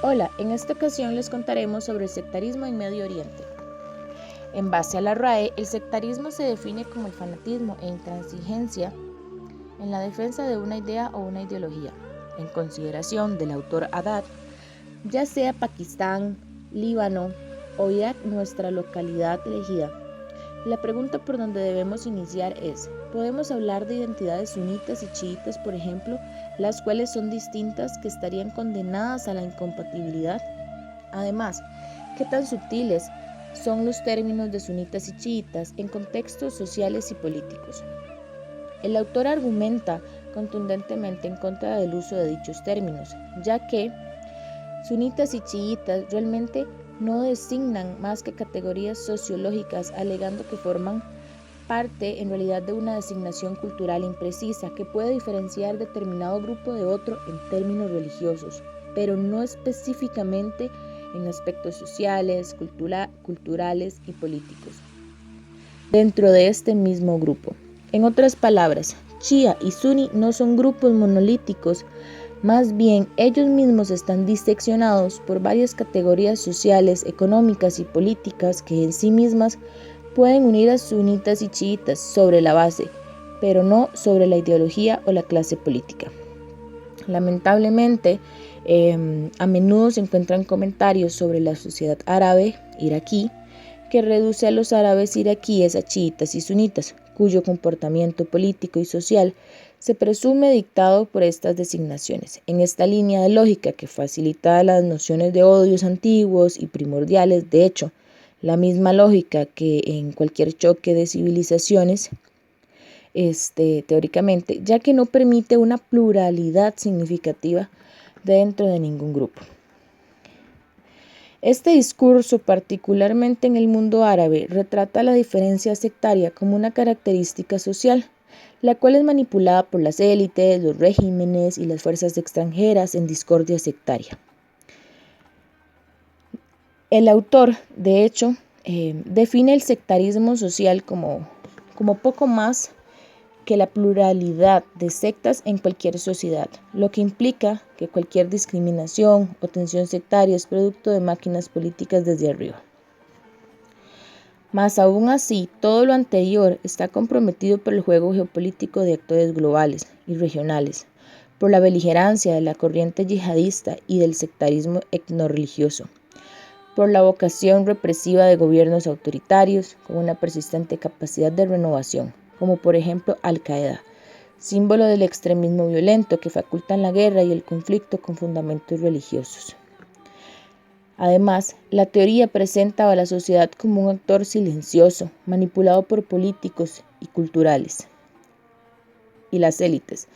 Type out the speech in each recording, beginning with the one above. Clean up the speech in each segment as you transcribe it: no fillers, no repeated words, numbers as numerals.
Hola, en esta ocasión les contaremos sobre el sectarismo en Medio Oriente. En base a la RAE, el sectarismo se define como el fanatismo e intransigencia en la defensa de una idea o una ideología, en consideración del autor Haddad, ya sea Pakistán, Líbano o Irak, nuestra localidad elegida. La pregunta por donde debemos iniciar es, ¿podemos hablar de identidades sunitas y chiitas, por ejemplo, las cuales son distintas que estarían condenadas a la incompatibilidad? Además, ¿qué tan sutiles son los términos de sunitas y chiitas en contextos sociales y políticos? El autor argumenta contundentemente en contra del uso de dichos términos, ya que sunitas y chiitas realmente no designan más que categorías sociológicas, alegando que forman parte en realidad de una designación cultural imprecisa que puede diferenciar determinado grupo de otro en términos religiosos, pero no específicamente en aspectos sociales, culturales y políticos dentro de este mismo grupo. En otras palabras, Shia y Sunni no son grupos monolíticos, más bien ellos mismos están diseccionados por varias categorías sociales, económicas y políticas que en sí mismas pueden unir a sunitas y chiitas sobre la base, pero no sobre la ideología o la clase política. Lamentablemente, a menudo se encuentran comentarios sobre la sociedad árabe iraquí que reduce a los árabes iraquíes a chiitas y sunitas, cuyo comportamiento político y social se presume dictado por estas designaciones. En esta línea de lógica que facilita las nociones de odios antiguos y primordiales, de hecho, la misma lógica que en cualquier choque de civilizaciones, teóricamente, ya que no permite una pluralidad significativa dentro de ningún grupo. Este discurso, particularmente en el mundo árabe, retrata la diferencia sectaria como una característica social, la cual es manipulada por las élites, los regímenes y las fuerzas extranjeras en discordia sectaria. El autor, de hecho, define el sectarismo social como poco más que la pluralidad de sectas en cualquier sociedad, lo que implica que cualquier discriminación o tensión sectaria es producto de máquinas políticas desde arriba. Mas aún así, todo lo anterior está comprometido por el juego geopolítico de actores globales y regionales, por la beligerancia de la corriente yihadista y del sectarismo etnorreligioso, por la vocación represiva de gobiernos autoritarios con una persistente capacidad de renovación, como por ejemplo Al-Qaeda, símbolo del extremismo violento que facultan la guerra y el conflicto con fundamentos religiosos. Además, la teoría presenta a la sociedad como un actor silencioso, manipulado por políticos y culturales y las élites.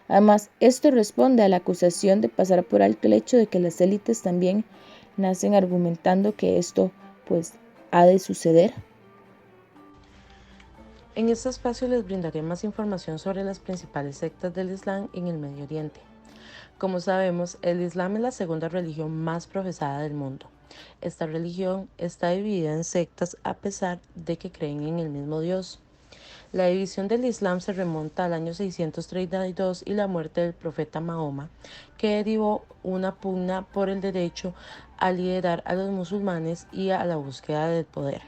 Además, esto responde a la acusación de pasar por alto el hecho de que las élites también nacen argumentando que esto ha de suceder. En este espacio les brindaré más información sobre las principales sectas del Islam en el Medio Oriente. Como sabemos, el Islam es la segunda religión más profesada del mundo. Esta religión está dividida en sectas a pesar de que creen en el mismo Dios. La división del Islam se remonta al año 632 y la muerte del profeta Mahoma, que derivó una pugna por el derecho a liderar a los musulmanes y a la búsqueda del poder.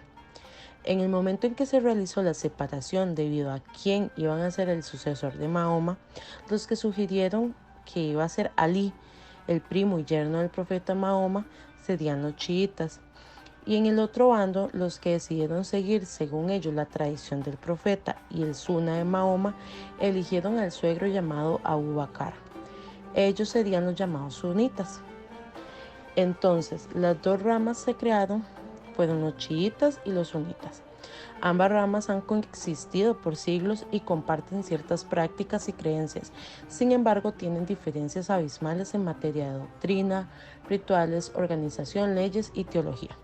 En el momento en que se realizó la separación debido a quién iban a ser el sucesor de Mahoma, los que sugirieron que iba a ser Ali, el primo y yerno del profeta Mahoma, serían los chiitas. Y en el otro bando, los que decidieron seguir, según ellos, la tradición del profeta y el sunna de Mahoma, eligieron al suegro llamado Abu Bakr. Ellos serían los llamados sunitas. Entonces, las dos ramas se crearon fueron los chiitas y los sunitas. Ambas ramas han coexistido por siglos y comparten ciertas prácticas y creencias. Sin embargo, tienen diferencias abismales en materia de doctrina, rituales, organización, leyes y teología.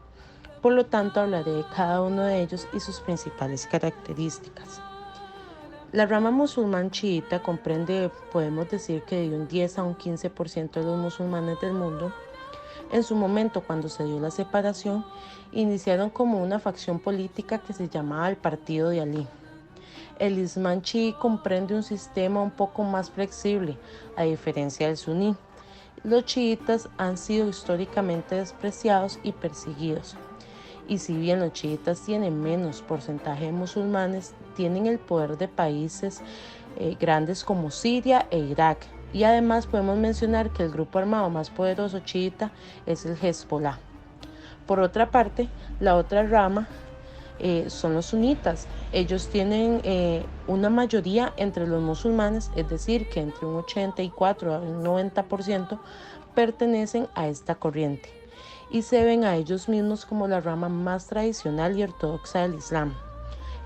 Por lo tanto, hablaré de cada uno de ellos y sus principales características. La rama musulmán chiita comprende, podemos decir que de un 10 a un 15% de los musulmanes del mundo. En su momento, cuando se dio la separación, iniciaron como una facción política que se llamaba el Partido de Ali. El Islam chií comprende un sistema un poco más flexible, a diferencia del suní, Los chiitas han sido históricamente despreciados y perseguidos. Y si bien los chiitas tienen menos porcentaje de musulmanes, tienen el poder de países grandes como Siria e Irak. Y además podemos mencionar que el grupo armado más poderoso chiita es el Hezbollah. Por otra parte, la otra rama son los sunitas. Ellos tienen una mayoría entre los musulmanes, es decir, que entre un 84 a un 90% pertenecen a esta corriente y se ven a ellos mismos como la rama más tradicional y ortodoxa del Islam.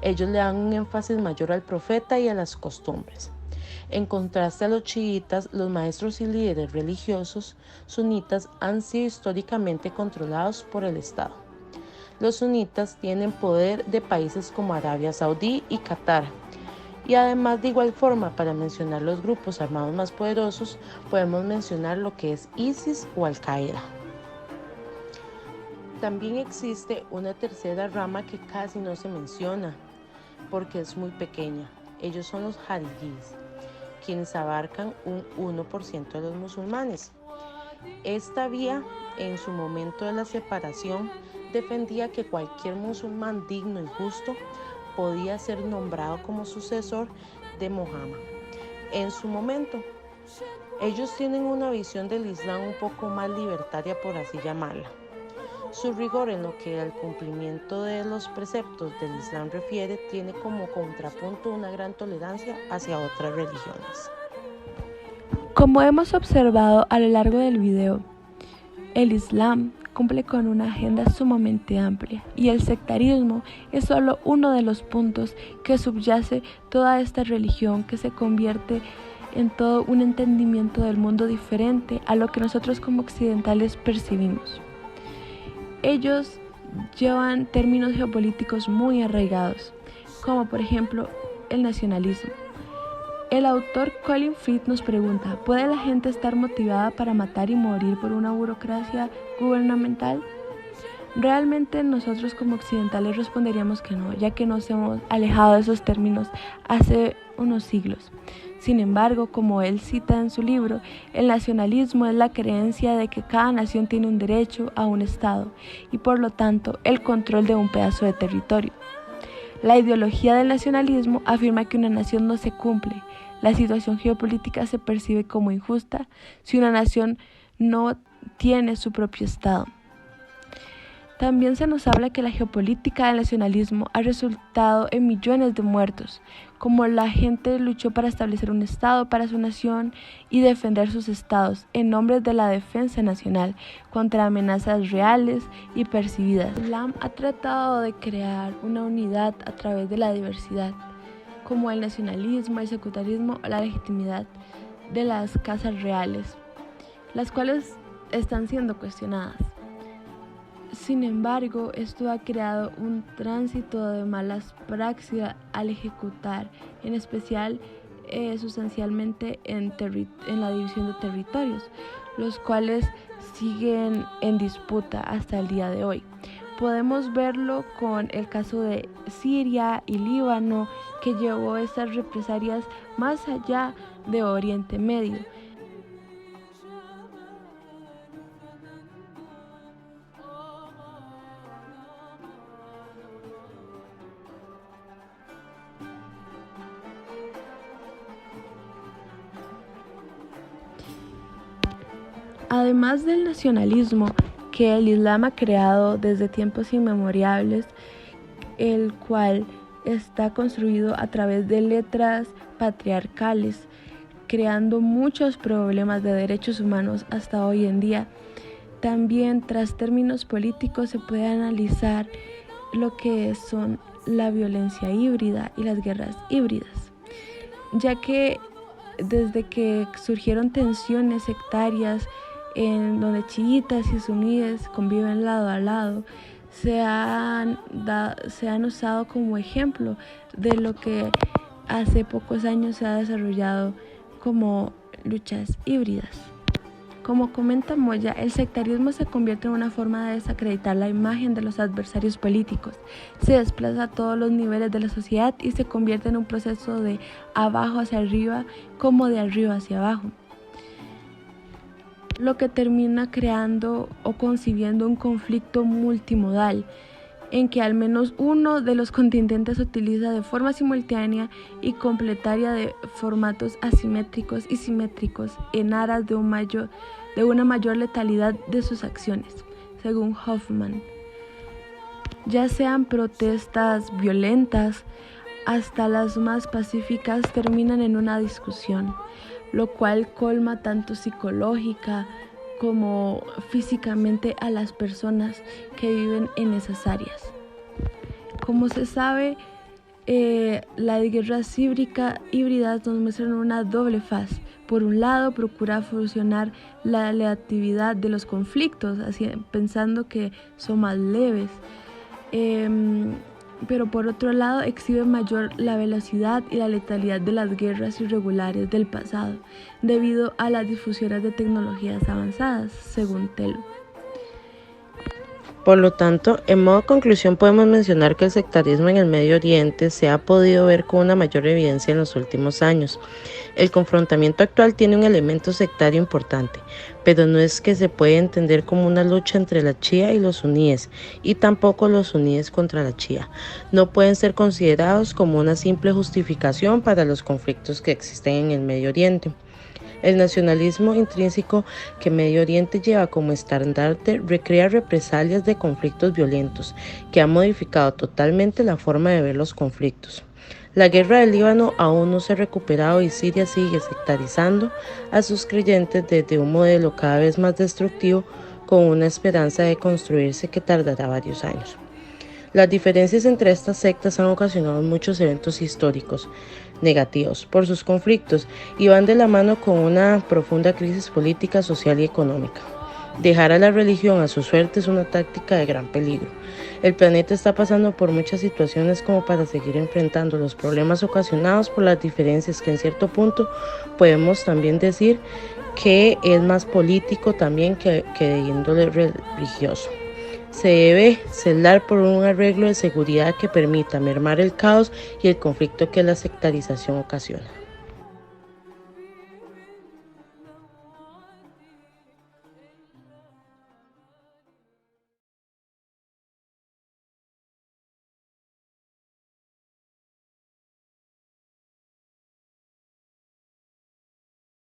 Ellos le dan un énfasis mayor al profeta y a las costumbres. En contraste a los chiitas, los maestros y líderes religiosos sunitas han sido históricamente controlados por el Estado. Los sunitas tienen poder de países como Arabia Saudí y Qatar. Y además, de igual forma, para mencionar los grupos armados más poderosos, podemos mencionar lo que es ISIS o Al-Qaeda. También existe una tercera rama que casi no se menciona porque es muy pequeña. Ellos son los jaridíes, quienes abarcan un 1% de los musulmanes. Esta vía, en su momento de la separación, defendía que cualquier musulmán digno y justo podía ser nombrado como sucesor de Mohammed. En su momento, ellos tienen una visión del Islam un poco más libertaria, por así llamarla. Su rigor en lo que al cumplimiento de los preceptos del Islam refiere tiene como contrapunto una gran tolerancia hacia otras religiones. Como hemos observado a lo largo del video, el Islam cumple con una agenda sumamente amplia y el sectarismo es solo uno de los puntos que subyace toda esta religión, que se convierte en todo un entendimiento del mundo diferente a lo que nosotros como occidentales percibimos. Ellos llevan términos geopolíticos muy arraigados, como por ejemplo el nacionalismo. El autor Colin Fried nos pregunta, ¿puede la gente estar motivada para matar y morir por una burocracia gubernamental? Realmente nosotros como occidentales responderíamos que no, ya que nos hemos alejado de esos términos hace unos siglos. Sin embargo, como él cita en su libro, el nacionalismo es la creencia de que cada nación tiene un derecho a un Estado y por lo tanto el control de un pedazo de territorio. La ideología del nacionalismo afirma que una nación no se cumple. La situación geopolítica se percibe como injusta si una nación no tiene su propio Estado. También se nos habla que la geopolítica del nacionalismo ha resultado en millones de muertos, como la gente luchó para establecer un Estado para su nación y defender sus estados en nombre de la defensa nacional contra amenazas reales y percibidas. El Islam ha tratado de crear una unidad a través de la diversidad, como el nacionalismo, el secularismo o la legitimidad de las casas reales, las cuales están siendo cuestionadas. Sin embargo, esto ha creado un tránsito de malas praxis al ejecutar, en especial sustancialmente en la división de territorios, los cuales siguen en disputa hasta el día de hoy. Podemos verlo con el caso de Siria y Líbano, que llevó estas represalias más allá de Oriente Medio. Además del nacionalismo que el Islam ha creado desde tiempos inmemorables, el cual está construido a través de letras patriarcales, creando muchos problemas de derechos humanos hasta hoy en día. También, tras términos políticos, se puede analizar lo que son la violencia híbrida y las guerras híbridas, ya que desde que surgieron tensiones sectarias en donde chiitas y suníes conviven lado a lado, se han usado como ejemplo de lo que hace pocos años se ha desarrollado como luchas híbridas. Como comenta Moya, el sectarismo se convierte en una forma de desacreditar la imagen de los adversarios políticos, se desplaza a todos los niveles de la sociedad y se convierte en un proceso de abajo hacia arriba como de arriba hacia abajo. lo que termina creando o concibiendo un conflicto multimodal, en que al menos uno de los contingentes utiliza de forma simultánea y complementaria de formatos asimétricos y simétricos en aras de una mayor letalidad de sus acciones, según Hoffman. Ya sean protestas violentas hasta las más pacíficas terminan en una discusión, lo cual colma tanto psicológica como físicamente a las personas que viven en esas áreas. Como se sabe, las guerras híbridas nos muestran una doble faz. Por un lado, procura fusionar la letalidad de los conflictos, pensando que son más leves, pero por otro lado exhibe mayor la velocidad y la letalidad de las guerras irregulares del pasado, debido a las difusiones de tecnologías avanzadas, según Tello. Por lo tanto, en modo conclusión podemos mencionar que el sectarismo en el Medio Oriente se ha podido ver con una mayor evidencia en los últimos años. El confrontamiento actual tiene un elemento sectario importante, pero no es que se puede entender como una lucha entre la Shia y los suníes, y tampoco los suníes contra la Shia. No pueden ser considerados como una simple justificación para los conflictos que existen en el Medio Oriente. El nacionalismo intrínseco que Medio Oriente lleva como estandarte recrea represalias de conflictos violentos que han modificado totalmente la forma de ver los conflictos. La guerra del Líbano aún no se ha recuperado y Siria sigue sectarizando a sus creyentes desde un modelo cada vez más destructivo con una esperanza de construirse que tardará varios años. Las diferencias entre estas sectas han ocasionado muchos eventos históricos negativos por sus conflictos y van de la mano con una profunda crisis política, social y económica. Dejar a la religión a su suerte es una táctica de gran peligro. El planeta está pasando por muchas situaciones como para seguir enfrentando los problemas ocasionados por las diferencias que en cierto punto podemos también decir que es más político también que de índole religioso. Se debe celar por un arreglo de seguridad que permita mermar el caos y el conflicto que la sectarización ocasiona.